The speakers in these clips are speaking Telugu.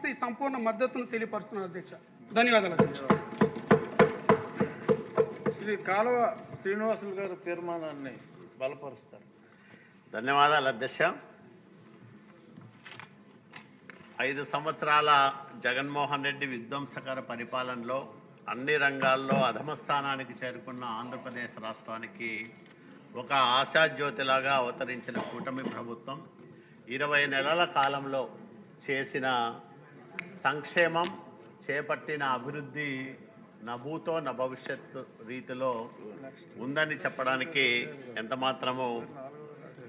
పూర్తి సంపూర్ణ మద్దతును తెలియపరుస్తున్నాను అధ్యక్ష. ధన్యవాదాలు అధ్యక్ష. శ్రీ కాలువ శ్రీనివాసులు గారు తీర్మానాన్ని బలపరుస్తారు. ధన్యవాదాలు అధ్యక్ష. 5 సంవత్సరాల జగన్మోహన్ రెడ్డి విధ్వంసకర పరిపాలనలో అన్ని రంగాల్లో అధమ స్థానానికి చేరుకున్న ఆంధ్రప్రదేశ్ రాష్ట్రానికి ఒక ఆశాజ్యోతిలాగా అవతరించిన కూటమి ప్రభుత్వం 20 నెలల కాలంలో చేసిన సంక్షేమం, చేపట్టిన అభివృద్ధి నభూతో నభవిష్యత్ రీతిలో ఉందని చెప్పడానికి ఎంతమాత్రము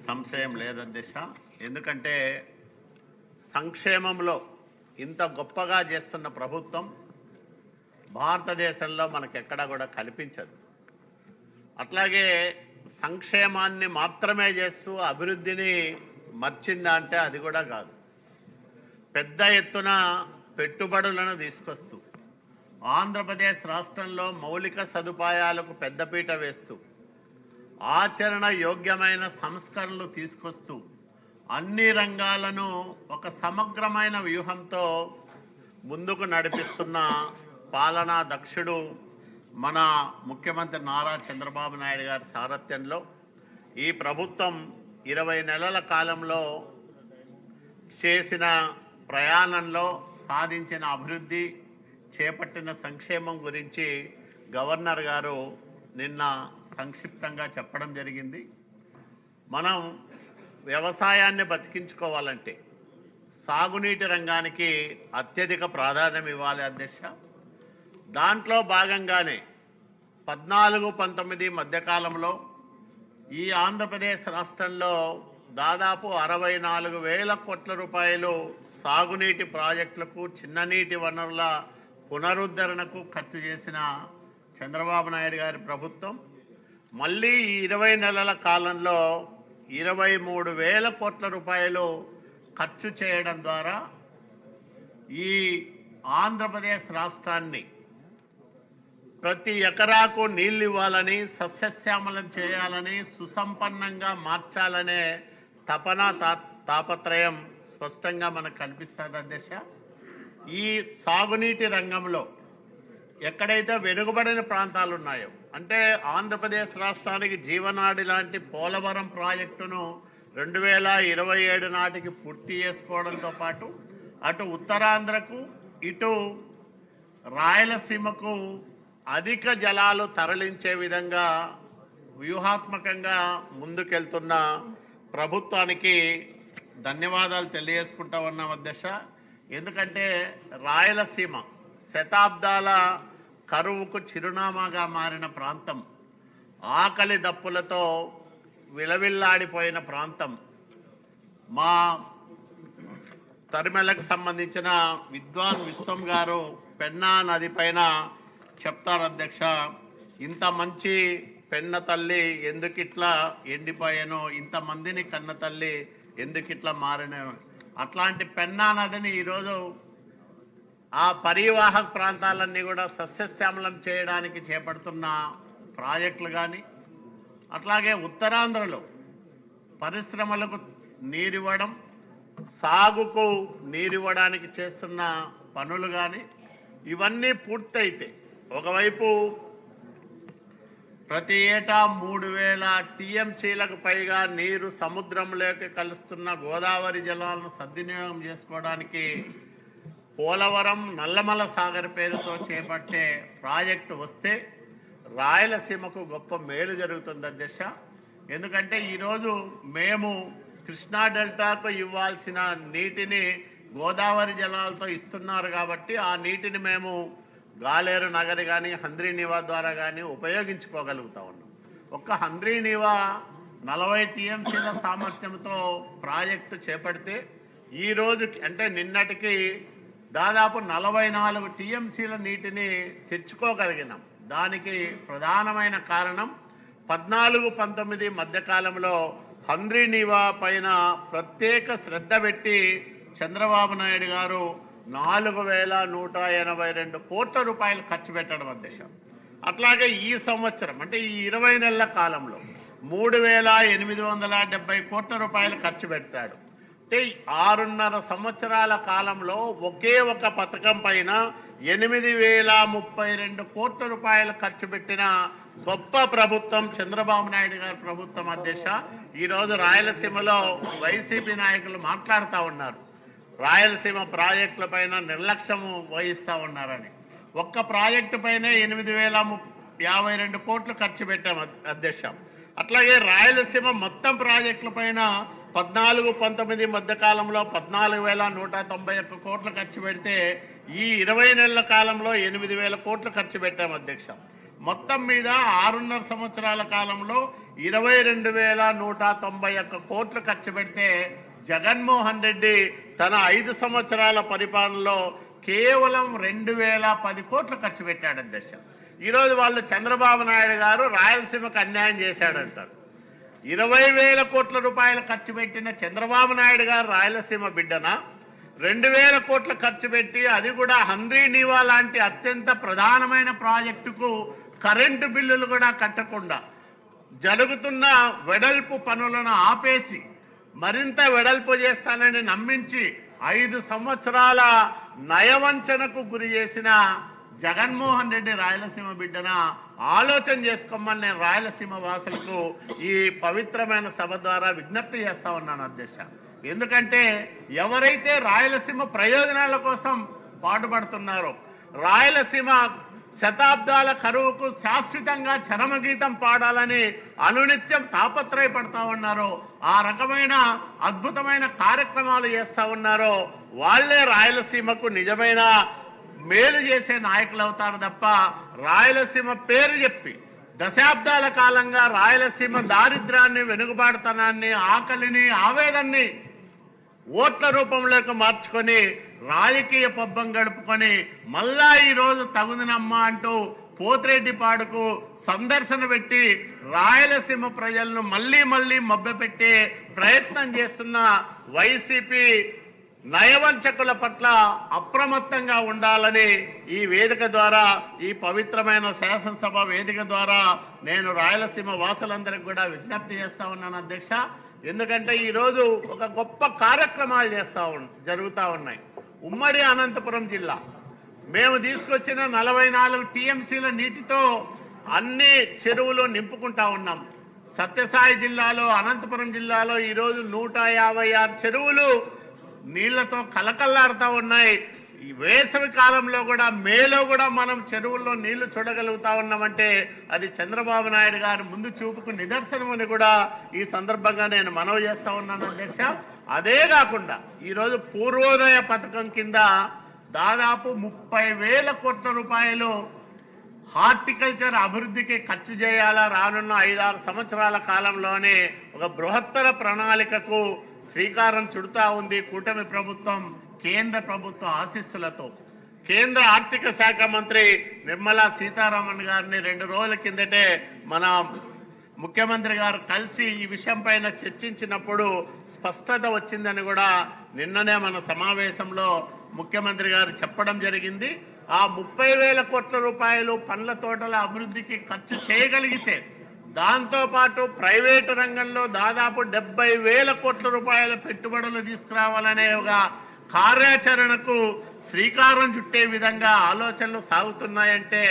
సంశయం లేదధ్యక్ష. ఎందుకంటే సంక్షేమంలో ఇంత గొప్పగా చేస్తున్న ప్రభుత్వం భారతదేశంలో మనకెక్కడా కూడా కనిపించదు. అట్లాగే సంక్షేమాన్ని మాత్రమే చేస్తూ అభివృద్ధిని మర్చిందా అంటే అది కూడా కాదు. పెద్ద ఎత్తున పెట్టుబడులను తీసుకొస్తూ ఆంధ్రప్రదేశ్ రాష్ట్రంలో మౌలిక సదుపాయాలకు పెద్దపీట వేస్తూ ఆచరణ యోగ్యమైన సంస్కరణలు తీసుకొస్తూ అన్ని రంగాలను ఒక సమగ్రమైన వ్యూహంతో ముందుకు నడిపిస్తున్న పాలనా దక్షుడు మన ముఖ్యమంత్రి నారా చంద్రబాబు నాయుడు గారి సారథ్యంలో ఈ ప్రభుత్వం 20 నెలల కాలంలో చేసిన ప్రయాణంలో సాధించిన అభివృద్ధి, చేపట్టిన సంక్షేమం గురించి గవర్నర్ గారు నిన్న సంక్షిప్తంగా చెప్పడం జరిగింది. మనం వ్యవసాయాన్ని బతికించుకోవాలంటే సాగునీటి రంగానికి అత్యధిక ప్రాధాన్యం ఇవ్వాలి అధ్యక్ష. దాంట్లో భాగంగానే 14-19 మధ్యకాలంలో ఈ ఆంధ్రప్రదేశ్ రాష్ట్రంలో దాదాపు 64,000 కోట్ల రూపాయలు సాగునీటి ప్రాజెక్టులకు, చిన్న నీటి వనరుల పునరుద్ధరణకు ఖర్చు చేసిన చంద్రబాబు నాయుడు గారి ప్రభుత్వం మళ్ళీ ఈ 20 నెలల కాలంలో 23,000 కోట్ల రూపాయలు ఖర్చు చేయడం ద్వారా ఈ ఆంధ్రప్రదేశ్ రాష్ట్రాన్ని ప్రతి ఎకరాకు నీళ్ళు ఇవ్వాలని, సస్యశ్యామలం చేయాలని, సుసంపన్నంగా మార్చాలనే తపన తాపత్రయం స్పష్టంగా మనకు కనిపిస్తుంది అధ్యక్ష. ఈ సాగునీటి రంగంలో ఎక్కడైతే వెనుకబడిన ప్రాంతాలు ఉన్నాయో, అంటే ఆంధ్రప్రదేశ్ రాష్ట్రానికి జీవనాడి లాంటి పోలవరం ప్రాజెక్టును 2027 నాటికి పూర్తి చేసుకోవడంతో పాటు అటు ఉత్తరాంధ్రకు ఇటు రాయలసీమకు అధిక జలాలు తరలించే విధంగా వ్యూహాత్మకంగా ముందుకెళ్తున్న ప్రభుత్వానికి ధన్యవాదాలు తెలియజేసుకుంటా ఉన్నాం అధ్యక్ష. ఎందుకంటే రాయలసీమ శతాబ్దాల కరువుకు చిరునామాగా మారిన ప్రాంతం, ఆకలి దప్పులతో విలవిల్లాడిపోయిన ప్రాంతం. మా తరిమెలకు సంబంధించిన విద్వాన్ విశ్వం గారు పెన్నా నది పైన చెప్తారు అధ్యక్ష, ఇంత మంచి పెన్న తల్లి ఎందుకిట్లా ఎండిపోయానో, ఇంతమందిని కన్న తల్లి ఎందుకిట్లా మారినో. అట్లాంటి పెన్నా నదిని ఈరోజు ఆ పరివాహక ప్రాంతాలన్నీ కూడా సస్యశ్యామలం చేయడానికి చేపడుతున్న ప్రాజెక్టులు కానీ, అట్లాగే ఉత్తరాంధ్రలో పరిశ్రమలకు నీరివ్వడం, సాగుకు నీరివ్వడానికి చేస్తున్న పనులు కానీ ఇవన్నీ పూర్తయితే ఒకవైపు ప్రతి ఏటా 3,000 టీఎంసీలకు పైగా నీరు సముద్రంలోకి కలుస్తున్న గోదావరి జలాలను సద్వినియోగం చేసుకోవడానికి పోలవరం నల్లమల సాగర్ పేరుతో చేపట్టే ప్రాజెక్టు వస్తే రాయలసీమకు గొప్ప మేలు జరుగుతుంది అధ్యక్ష. ఎందుకంటే ఈరోజు మేము కృష్ణా డెల్టాకు ఇవ్వాల్సిన నీటిని గోదావరి జలాలతో ఇస్తున్నారు కాబట్టి ఆ నీటిని మేము గాలేరు నగరి కానీ హంద్రీనీవా ద్వారా కానీ ఉపయోగించుకోగలుగుతా ఉన్నాం. ఒక్క హంద్రీనీవా 40 టీఎంసీల సామర్థ్యంతో ప్రాజెక్టు చేపడితే ఈరోజు అంటే నిన్నటికి దాదాపు 44 టీఎంసీల నీటిని తెచ్చుకోగలిగినాం. దానికి ప్రధానమైన కారణం 14-19 మధ్యకాలంలో హంద్రీనీవా పైన ప్రత్యేక శ్రద్ధ పెట్టి చంద్రబాబు నాయుడు గారు 4,182 కోట్ల రూపాయలు ఖర్చు పెట్టడం అధ్యక్ష. అట్లాగే ఈ సంవత్సరం అంటే ఈ 20 నెలల కాలంలో 3,870 కోట్ల రూపాయలు ఖర్చు పెడతాడు. అంటే 6.5 సంవత్సరాల కాలంలో ఒకే ఒక పథకం పైన 8,032 కోట్ల రూపాయలు ఖర్చు పెట్టిన గొప్ప ప్రభుత్వం చంద్రబాబు నాయుడు గారి ప్రభుత్వం అధ్యక్ష. ఈరోజు రాయలసీమలో వైసీపీ నాయకులు మాట్లాడుతూ ఉన్నారు, రాయలసీమ ప్రాజెక్టుల పైన నిర్లక్ష్యము వహిస్తూ ఉన్నారని. ఒక్క ప్రాజెక్టు పైనే 8,052 కోట్లు ఖర్చు పెట్టాం అధ్యక్ష. అట్లాగే రాయలసీమ మొత్తం ప్రాజెక్టుల పైన 14-19 మధ్య కాలంలో 14,191 కోట్లు ఖర్చు పెడితే ఈ 20 నెలల కాలంలో 8,000 కోట్లు ఖర్చు పెట్టాం అధ్యక్ష. మొత్తం మీద 6.5 సంవత్సరాల కాలంలో 22,191 కోట్లు ఖర్చు పెడితే జగన్మోహన్ రెడ్డి తన 5 సంవత్సరాల పరిపాలనలో కేవలం 2,010 కోట్లు ఖర్చు పెట్టాడు అధ్యక్ష. ఈరోజు వాళ్ళు చంద్రబాబు నాయుడు గారు రాయలసీమకు అన్యాయం చేశాడంటారు. 20,000 కోట్ల రూపాయలు ఖర్చు పెట్టిన చంద్రబాబు నాయుడు గారు రాయలసీమ బిడ్డన 2,000 కోట్లు ఖర్చు పెట్టి అది కూడా హంద్రీ నీవా లాంటి అత్యంత ప్రధానమైన ప్రాజెక్టుకు కరెంటు బిల్లులు కూడా కట్టకుండా జరుగుతున్న వెడల్పు పనులను ఆపేసి మరింత వెడల్పు చేస్తానని నమ్మించి 5 సంవత్సరాల నయవంచనకు గురి చేసిన జగన్మోహన్ రెడ్డి రాయలసీమ బిడ్డన ఆలోచన చేసుకోమని నేను రాయలసీమ వాసులకు ఈ పవిత్రమైన సభ ద్వారా విజ్ఞప్తి చేస్తా ఉన్నాను అధ్యక్ష. ఎందుకంటే ఎవరైతే రాయలసీమ ప్రయోజనాల కోసం పాటుపడుతున్నారో, రాయలసీమ శతాబ్దాల కరువుకు శాశ్వతంగా చరమగీతం పాడాలని అనునిత్యం తాపత్రయపడతా ఉన్నారో, ఆ రకమైన అద్భుతమైన కార్యక్రమాలు చేస్తా ఉన్నారో వాళ్లే రాయలసీమకు నిజమైన మేలు చేసే నాయకులు అవుతారు తప్ప రాయలసీమ పేరు చెప్పి దశాబ్దాల కాలంగా రాయలసీమ దారిద్ర్యాన్ని, వెనుకబాటుతనాన్ని, ఆకలిని, ఆవేదన్ని ఓట్ల రూపంలోకి మార్చుకొని రాజకీయ పబ్బం గడుపుకొని మళ్ళా ఈరోజు తగుదనమ్మ అంటూ పోతిరెడ్డిపాడుకు సందర్శన పెట్టి రాయలసీమ ప్రజలను మళ్ళీ మభ్యపెట్టే ప్రయత్నం చేస్తున్న వైసీపీ నయవంచకుల పట్ల అప్రమత్తంగా ఉండాలని ఈ వేదిక ద్వారా, ఈ పవిత్రమైన శాసనసభ వేదిక ద్వారా నేను రాయలసీమ వాసులందరికీ కూడా విజ్ఞప్తి చేస్తా ఉన్నాను అధ్యక్ష. ఎందుకంటే ఈరోజు ఒక గొప్ప కార్యక్రమాలు జరుగుతూ ఉన్నాయి. ఉమ్మడి అనంతపురం జిల్లా మేము తీసుకొచ్చిన 44 టీఎంసీల నీటితో అన్ని చెరువులు నింపుకుంటా ఉన్నాం. సత్యసాయి జిల్లాలో, అనంతపురం జిల్లాలో ఈరోజు 156 చెరువులు నీళ్లతో కలకల్లాడుతూ ఉన్నాయి. ఈ వేసవి కాలంలో కూడా, మేలో కూడా మనం చెరువుల్లో నీళ్లు చూడగలుగుతా ఉన్నామంటే అది చంద్రబాబు నాయుడు గారి ముందు చూపుకు నిదర్శనం అని కూడా ఈ సందర్భంగా నేను మనవి చేస్తా ఉన్నాను అధ్యక్ష. అదే కాకుండా ఈరోజు పూర్వోదయ పథకం కింద దాదాపు 30,000 కోట్ల రూపాయలు హార్టికల్చర్ అభివృద్ధికి ఖర్చు చేయాలా రానున్న 5-6 సంవత్సరాల కాలంలోనే ఒక బృహత్తర ప్రణాళికకు శ్రీకారం చుడుతా ఉంది కూటమి ప్రభుత్వం, కేంద్ర ప్రభుత్వ ఆశీస్సులతో. కేంద్ర ఆర్థిక శాఖ మంత్రి నిర్మలా సీతారామన్ గారిని 2 రోజుల కిందటే మన ముఖ్యమంత్రి గారు కలిసి ఈ విషయం పైన చర్చించినప్పుడు స్పష్టత వచ్చిందని కూడా నిన్ననే మన సమావేశంలో ముఖ్యమంత్రి గారు చెప్పడం జరిగింది. ఆ 30,000 కోట్ల రూపాయలు పండ్ల తోటల అభివృద్ధికి ఖర్చు చేయగలిగితే దాంతోపాటు ప్రైవేటు రంగంలో దాదాపు 70,000 కోట్ల రూపాయల పెట్టుబడులు తీసుకురావాలనే ఒక కార్యాచరణకు శ్రీకారం చుట్టే విధంగా ఆలోచనలు సాగుతున్నాయంటే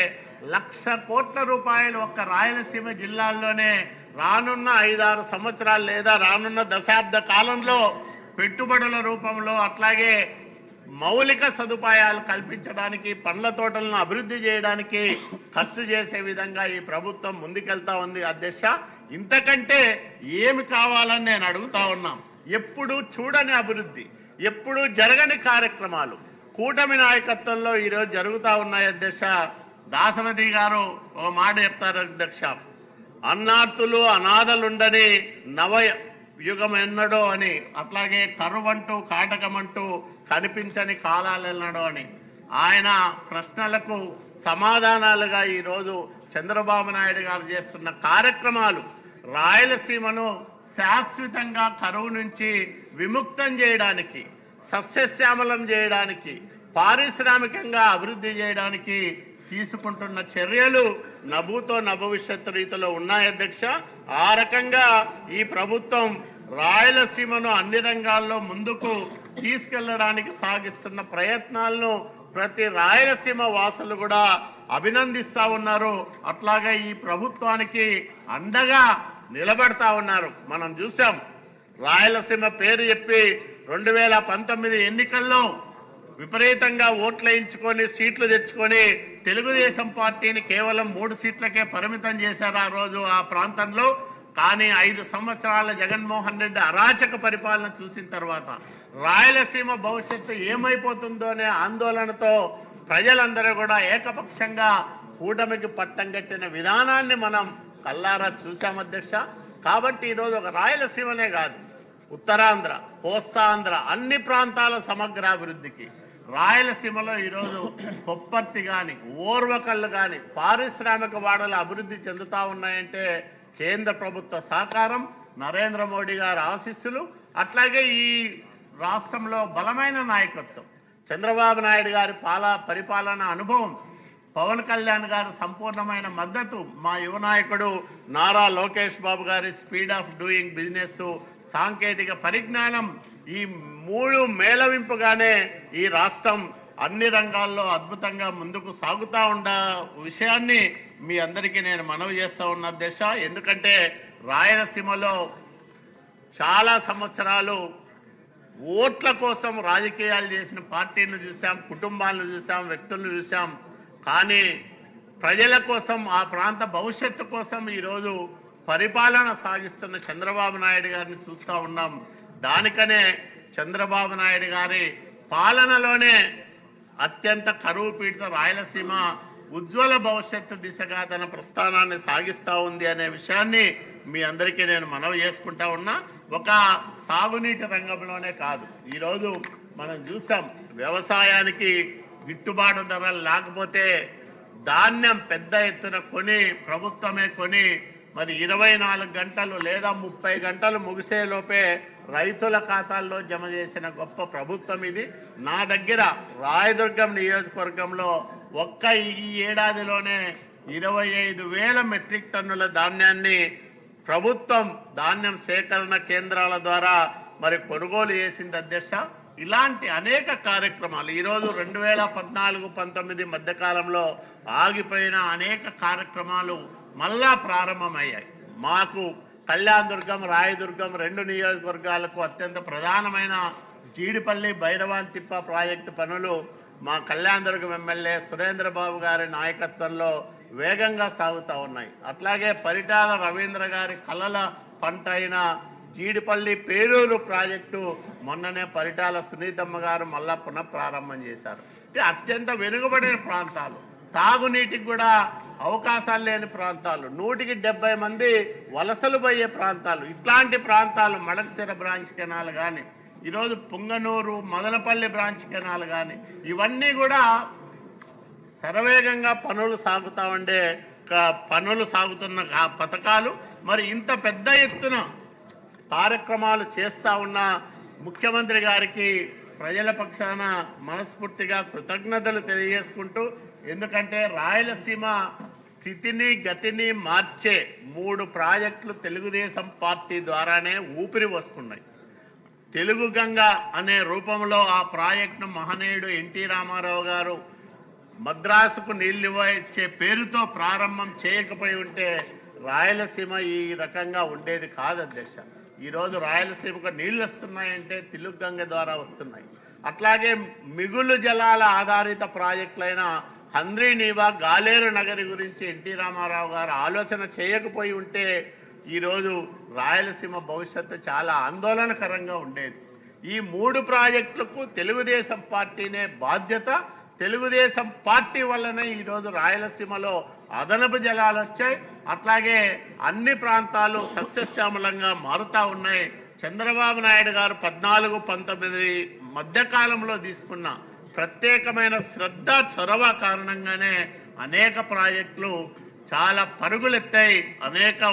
1,00,000 కోట్ల రూపాయలు ఒక్క రాయలసీమ జిల్లాల్లోనే రానున్న 5-6 సంవత్సరాలు లేదా రానున్న దశాబ్ద కాలంలో పెట్టుబడుల రూపంలో, అట్లాగే మౌలిక సదుపాయాలు కల్పించడానికి, పండ్ల తోటలను అభివృద్ధి చేయడానికి ఖర్చు చేసే విధంగా ఈ ప్రభుత్వం ముందుకెళ్తా ఉంది అధ్యక్ష. ఇంతకంటే ఏమి కావాలని నేను అడుగుతా ఉన్నాం. ఎప్పుడు చూడని అభివృద్ధి, ఎప్పుడు జరగని కార్యక్రమాలు కూటమి నాయకత్వంలో ఈరోజు జరుగుతూ ఉన్నాయి అధ్యక్ష. దాశరథి గారు ఒక మాట చెప్తారు అధ్యక్ష, అన్నార్తులు అనాథలుండని నవ యుగం ఎన్నడో అని, అట్లాగే కరువంటూ కాటకమంటూ కనిపించని కాలాలెన్నడో అని. ఆయన ప్రశ్నలకు సమాధానాలుగా ఈరోజు చంద్రబాబు నాయుడు గారు చేస్తున్న కార్యక్రమాలు రాయలసీమను శాశ్వతంగా కరువు నుంచి విముక్తం చేయడానికి, సస్యశ్యామలం చేయడానికి, పారిశ్రామికంగా అభివృద్ధి చేయడానికి తీసుకుంటున్న చర్యలు నభూతో నభవిష్యత్తు రీతిలో ఉన్నాయి అధ్యక్ష. ఆ రకంగా ఈ ప్రభుత్వం రాయలసీమను అన్ని రంగాల్లో ముందుకు తీసుకెళ్లడానికి సాగిస్తున్న ప్రయత్నాలను ప్రతి రాయలసీమ వాసులు కూడా అభినందిస్తా ఉన్నారు. అట్లాగే ఈ ప్రభుత్వానికి అండగా నిలబడతా ఉన్నారు. మనం చూసాం రాయలసీమ పేరు చెప్పి 2019 ఎన్నికల్లో విపరీతంగా ఓట్లు వేయించుకొని సీట్లు తెచ్చుకొని తెలుగుదేశం పార్టీని కేవలం 3 సీట్లకే పరిమితం చేశారు ఆ రోజు ఆ ప్రాంతంలో. కానీ 5 సంవత్సరాల జగన్మోహన్ రెడ్డి అరాచక పరిపాలన చూసిన తర్వాత రాయలసీమ భవిష్యత్తు ఏమైపోతుందో అనే ఆందోళనతో ప్రజలందరూ కూడా ఏకపక్షంగా కూటమికి పట్టం కట్టిన విధానాన్ని మనం కల్లారా చూసాం అధ్యక్ష. కాబట్టి ఈరోజు ఒక రాయలసీమనే కాదు, ఉత్తరాంధ్ర, కోస్తాంధ్ర అన్ని ప్రాంతాల సమగ్రాభివృద్ధికి రాయలసీమలో ఈరోజు కొప్పర్తి కానీ ఓర్వకల్లు కానీ పారిశ్రామిక వాడలు అభివృద్ధి చెందుతా ఉన్నాయంటే కేంద్ర ప్రభుత్వ సహకారం, నరేంద్ర మోడీ గారి ఆశీస్సులు, అట్లాగే ఈ రాష్ట్రంలో బలమైన నాయకత్వం, చంద్రబాబు నాయుడు గారి పరిపాలన అనుభవం, పవన్ కళ్యాణ్ గారు సంపూర్ణమైన మద్దతు, మా యువ నాయకుడు నారా లోకేష్ బాబు గారి స్పీడ్ ఆఫ్ డూయింగ్ బిజినెస్, సాంకేతిక పరిజ్ఞానం, ఈ 3 మేళవింపుగానే ఈ రాష్ట్రం అన్ని రంగాల్లో అద్భుతంగా ముందుకు సాగుతూ ఉన్న విషయాన్ని మీ అందరికీ నేను మనవి చేస్తూ ఉన్న అధ్యక్ష. ఎందుకంటే రాయలసీమలో చాలా సంవత్సరాలు ఓట్ల కోసం రాజకీయాలు చేసిన పార్టీలను చూసాం, కుటుంబాలను చూసాం, వ్యక్తులను చూసాం. కానీ ప్రజల కోసం, ఆ ప్రాంత భవిష్యత్తు కోసం ఈరోజు పరిపాలన సాగిస్తున్న చంద్రబాబు నాయుడు గారిని చూస్తూ ఉన్నాం. దానికనే చంద్రబాబు నాయుడు గారి పాలనలోనే అత్యంత కరువు పీడిత రాయలసీమ ఉజ్వల భవిష్యత్తు దిశగా తన ప్రస్థానాన్ని సాగిస్తూ ఉంది అనే విషయాన్ని మీ అందరికీ నేను మనవి చేసుకుంటా ఉన్నా. ఒక సాగునీటి రంగంలోనే కాదు, ఈరోజు మనం చూసాం వ్యవసాయానికి గిట్టుబాటు ధరలు లేకపోతే ధాన్యం పెద్ద ఎత్తున కొని ప్రభుత్వమే కొని మరి 24 గంటలు లేదా 30 గంటలు ముగిసే లోపే రైతుల ఖాతాల్లో జమ చేసిన గొప్ప ప్రభుత్వం ఇది. నా దగ్గర రాయదుర్గం నియోజకవర్గంలో ఒక్క ఈ ఏడాదిలోనే 25,000 మెట్రిక్ టన్నుల ధాన్యాన్ని ప్రభుత్వం ధాన్యం సేకరణ కేంద్రాల ద్వారా మరి కొనుగోలు చేసింది అధ్యక్ష. ఇలాంటి అనేక కార్యక్రమాలు ఈరోజు 2014-19 మధ్యకాలంలో ఆగిపోయిన అనేక కార్యక్రమాలు మళ్ళా ప్రారంభమయ్యాయి. మాకు కళ్యాణదుర్గం, రాయదుర్గం 2 నియోజకవర్గాలకు అత్యంత ప్రధానమైన జీడిపల్లి భైరవాంతిప్ప ప్రాజెక్టు పనులు మా కళ్యాణదుర్గం ఎమ్మెల్యే సురేంద్రబాబు గారి నాయకత్వంలో వేగంగా సాగుతూ ఉన్నాయి. అట్లాగే పరిటాల రవీంద్ర గారి కలల పంట అయిన జీడిపల్లి పేరూరు ప్రాజెక్టు మొన్ననే పరిటాల సునీతమ్మ గారు మళ్ళా పునఃప్రారంభం చేశారు. అత్యంత వెనుకబడిన ప్రాంతాలు, తాగునీటికి కూడా అవకాశాలు లేని ప్రాంతాలు, 170 మంది వలసలు పోయే ప్రాంతాలు, ఇట్లాంటి ప్రాంతాలు మడకసిర బ్రాంచ్ కెనాల్ కానీ, ఈరోజు పుంగనూరు మదనపల్లి బ్రాంచ్ కెనాల్ కానీ, ఇవన్నీ కూడా శరవేగంగా పనులు సాగుతున్న పథకాలు. మరి ఇంత పెద్ద ఎత్తున కార్యక్రమాలు చేస్తా ఉన్న ముఖ్యమంత్రి గారికి ప్రజల పక్షాన మనస్ఫూర్తిగా కృతజ్ఞతలు తెలియజేసుకుంటూ, ఎందుకంటే రాయలసీమ స్థితిని గతిని మార్చే 3 ప్రాజెక్టులు తెలుగుదేశం పార్టీ ద్వారానే ఊపిరి వస్తున్నాయి. తెలుగు గంగ అనే రూపంలో ఆ ప్రాజెక్టును మహనీయుడు ఎన్టీ రామారావు గారు మద్రాసుకు నీళ్లు ఇచ్చే పేరుతో ప్రారంభం చేయకపోయి ఉంటే రాయలసీమ ఈ రకంగా ఉండేది కాదు అధ్యక్ష. ఈరోజు రాయలసీమకు నీళ్లు వస్తున్నాయంటే తెలుగు గంగ ద్వారా వస్తున్నాయి. అట్లాగే మిగులు జలాల ఆధారిత ప్రాజెక్టులైన హంద్రీ నీవా, గాలేరు నగరి గురించి ఎన్టీ రామారావు గారు ఆలోచన చేయకపోయి ఉంటే ఈరోజు రాయలసీమ భవిష్యత్తు చాలా ఆందోళనకరంగా ఉండేది. ఈ 3 ప్రాజెక్టులకు తెలుగుదేశం పార్టీనే బాధ్యత. తెలుగుదేశం పార్టీ వల్లనే ఈరోజు రాయలసీమలో అదనపు జలాలు వచ్చాయి. అట్లాగే అన్ని ప్రాంతాలు సస్యశ్యామలంగా మారుతూ ఉన్నాయి. చంద్రబాబు నాయుడు గారు 14-19 మధ్యకాలంలో తీసుకున్న ప్రత్యేకమైన శ్రద్ధ, చొరవ కారణంగానే అనేక ప్రాజెక్టులు చాలా పరుగులెత్తాయి, అనేక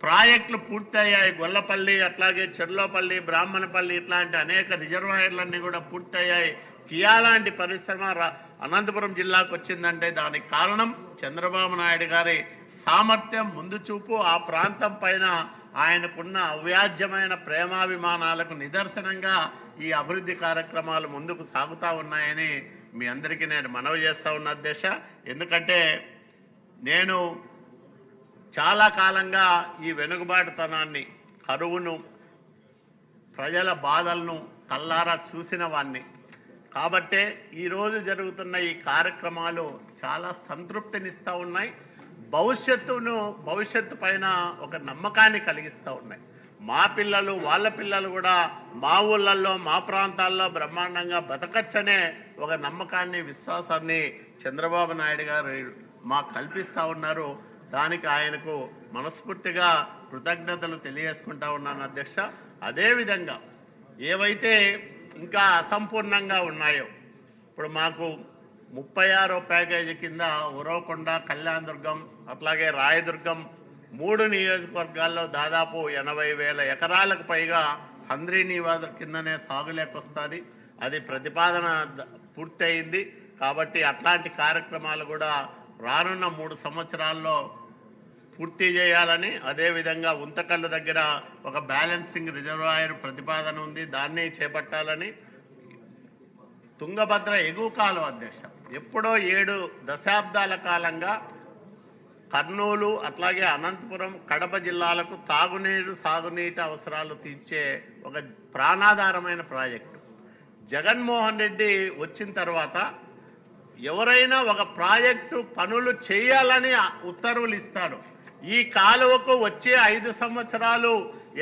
ప్రాజెక్టులు పూర్తయ్యాయి. గొల్లపల్లి, అట్లాగే చెర్లోపల్లి, బ్రాహ్మణపల్లి ఇట్లాంటి అనేక రిజర్వాయర్లన్నీ కూడా పూర్తయ్యాయి. కియా లాంటి పరిశ్రమ అనంతపురం జిల్లాకు వచ్చిందంటే దానికి కారణం చంద్రబాబు నాయుడు గారి సామర్థ్యం, ముందు చూపు, ఆ ప్రాంతం పైన ఆయనకున్న అవ్యాజ్యమైన ప్రేమాభిమానాలకు నిదర్శనంగా ఈ అభివృద్ధి కార్యక్రమాలు ముందుకు సాగుతూ ఉన్నాయని మీ అందరికీ నేను మనవి చేస్తూ ఉన్న అధ్యక్ష. ఎందుకంటే నేను చాలా కాలంగా ఈ వెనుకబాటుతనాన్ని, కరువును, ప్రజల బాధలను కల్లారా చూసిన వాణ్ణి. కాబట్టే ఈరోజు జరుగుతున్న ఈ కార్యక్రమాలు చాలా సంతృప్తినిస్తూ ఉన్నాయి, భవిష్యత్తు పైన ఒక నమ్మకాన్ని కలిగిస్తూ ఉన్నాయి. మా పిల్లలు, వాళ్ళ పిల్లలు కూడా మా ఊళ్ళల్లో, మా ప్రాంతాల్లో బ్రహ్మాండంగా బతకచ్చనే ఒక నమ్మకాన్ని, విశ్వాసాన్ని చంద్రబాబు నాయుడు గారు మాకు కల్పిస్తూ ఉన్నారు. దానికి ఆయనకు మనస్ఫూర్తిగా కృతజ్ఞతలు తెలియజేసుకుంటా ఉన్నాను అధ్యక్ష. అదేవిధంగా ఏవైతే ఇంకా అసంపూర్ణంగా ఉన్నాయో, ఇప్పుడు మాకు 36వ ప్యాకేజీ కింద ఉరవకొండ, కళ్యాణదుర్గం, అట్లాగే రాయదుర్గం 3 నియోజకవర్గాల్లో దాదాపు 80,000 ఎకరాలకు పైగా హంద్రీ నివాద కిందనే సాగులేకి వస్తుంది. అది ప్రతిపాదన పూర్తి అయింది. కాబట్టి అట్లాంటి కార్యక్రమాలు కూడా రానున్న 3 సంవత్సరాల్లో పూర్తి చేయాలని, అదేవిధంగా ఉంతకల్లు దగ్గర ఒక బ్యాలెన్సింగ్ రిజర్వాయర్ ప్రతిపాదన ఉంది, దాన్ని చేపట్టాలని. తుంగభద్ర ఎగువ కాలువ అధ్యక్ష ఎప్పుడో 7 దశాబ్దాల కాలంగా కర్నూలు, అట్లాగే అనంతపురం, కడప జిల్లాలకు తాగునీరు, సాగునీటి అవసరాలు తీర్చే ఒక ప్రాణాధారమైన ప్రాజెక్టు. జగన్మోహన్ రెడ్డి వచ్చిన తర్వాత ఎవరైనా ఒక ప్రాజెక్టు పనులు చేయాలని ఉత్తర్వులు ఇస్తాడు. ఈ కాలువకు వచ్చే 5 సంవత్సరాలు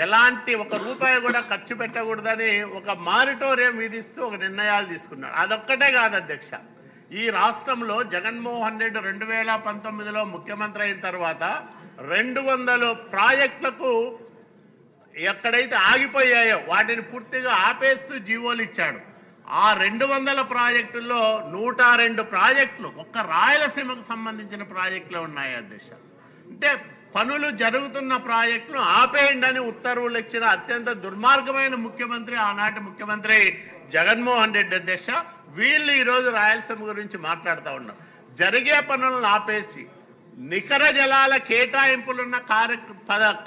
ఎలాంటి ₹1 కూడా ఖర్చు పెట్టకూడదని ఒక మారిటోరియం విధిస్తూ ఒక నిర్ణయాలు తీసుకున్నాడు. అదొక్కటే కాదు అధ్యక్ష, ఈ రాష్ట్రంలో జగన్మోహన్ రెడ్డి 2019లో ముఖ్యమంత్రి అయిన తర్వాత 200 ప్రాజెక్టులకు ఎక్కడైతే ఆగిపోయాయో వాటిని పూర్తిగా ఆపేస్తూ జీవోలు ఇచ్చాడు. ఆ 200 ప్రాజెక్టుల్లో 102 ప్రాజెక్టులు ఒక్క రాయలసీమకు సంబంధించిన ప్రాజెక్టులు ఉన్నాయి అధ్యక్ష. అంటే పనులు జరుగుతున్న ప్రాజెక్టును ఆపేయండి అని ఉత్తర్వులు ఇచ్చిన అత్యంత దుర్మార్గమైన ముఖ్యమంత్రి ఆనాటి ముఖ్యమంత్రి జగన్మోహన్ రెడ్డి అధ్యక్ష. వీళ్ళు ఈరోజు రాయలసీమ గురించి మాట్లాడుతూ ఉన్నారు. జరిగే పనులను ఆపేసి నికర జలాల కేటాయింపులున్న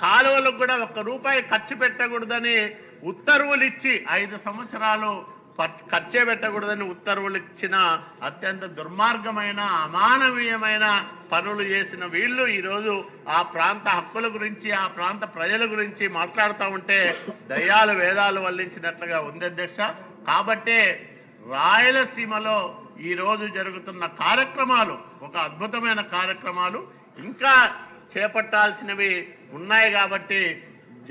కాలువలకు కూడా ₹1 ఖర్చు పెట్టకూడదని ఉత్తర్వులు ఇచ్చి 5 సంవత్సరాలు ఖర్చే పెట్టకూడదని ఉత్తర్వులు ఇచ్చిన అత్యంత దుర్మార్గమైన, అమానవీయమైన పనులు చేసిన వీళ్ళు ఈరోజు ఆ ప్రాంత హక్కుల గురించి, ఆ ప్రాంత ప్రజల గురించి మాట్లాడుతూ ఉంటే దయ్యాలు వేదాలు వల్లించినట్లుగా ఉంది అధ్యక్ష. కాబట్టే రాయలసీమలో ఈరోజు జరుగుతున్న కార్యక్రమాలు ఒక అద్భుతమైన కార్యక్రమాలు, ఇంకా చేపట్టాల్సినవి ఉన్నాయి. కాబట్టి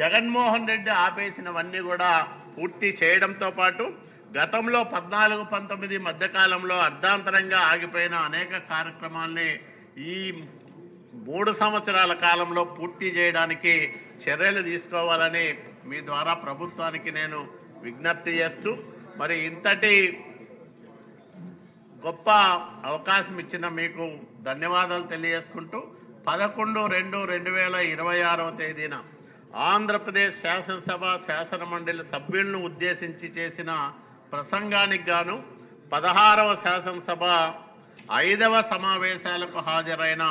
జగన్మోహన్ రెడ్డి ఆపేసినవన్నీ కూడా పూర్తి చేయడంతో పాటు గతంలో 14-19 మధ్యకాలంలో అర్ధాంతరంగా ఆగిపోయిన అనేక కార్యక్రమాల్ని ఈ 3 సంవత్సరాల కాలంలో పూర్తి చేయడానికి చర్యలు తీసుకోవాలని మీ ద్వారా ప్రభుత్వానికి నేను విజ్ఞప్తి చేస్తూ, మరి ఇంతటి గొప్ప అవకాశం ఇచ్చిన మీకు ధన్యవాదాలు తెలియజేసుకుంటూ 11/2/2026వ తేదీన ఆంధ్రప్రదేశ్ శాసనసభ శాసనమండలి సభ్యులను ఉద్దేశించి చేసిన ప్రసంగానికి గాను 16వ శాసనసభ 5వ సమావేశాలకు హాజరైన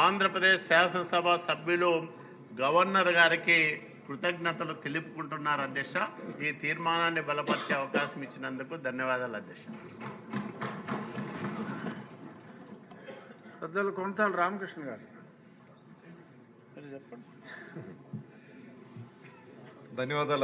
ఆంధ్రప్రదేశ్ శాసనసభ సభ్యులు గవర్నర్ గారికి కృతజ్ఞతలు తెలుపుకుంటున్నారు అధ్యక్ష. ఈ తీర్మానాన్ని బలపరిచే అవకాశం ఇచ్చినందుకు ధన్యవాదాలు అధ్యక్ష. పెద్దలు కొంతాల రామకృష్ణ గారు చెప్పండి. ధన్యవాదాలు.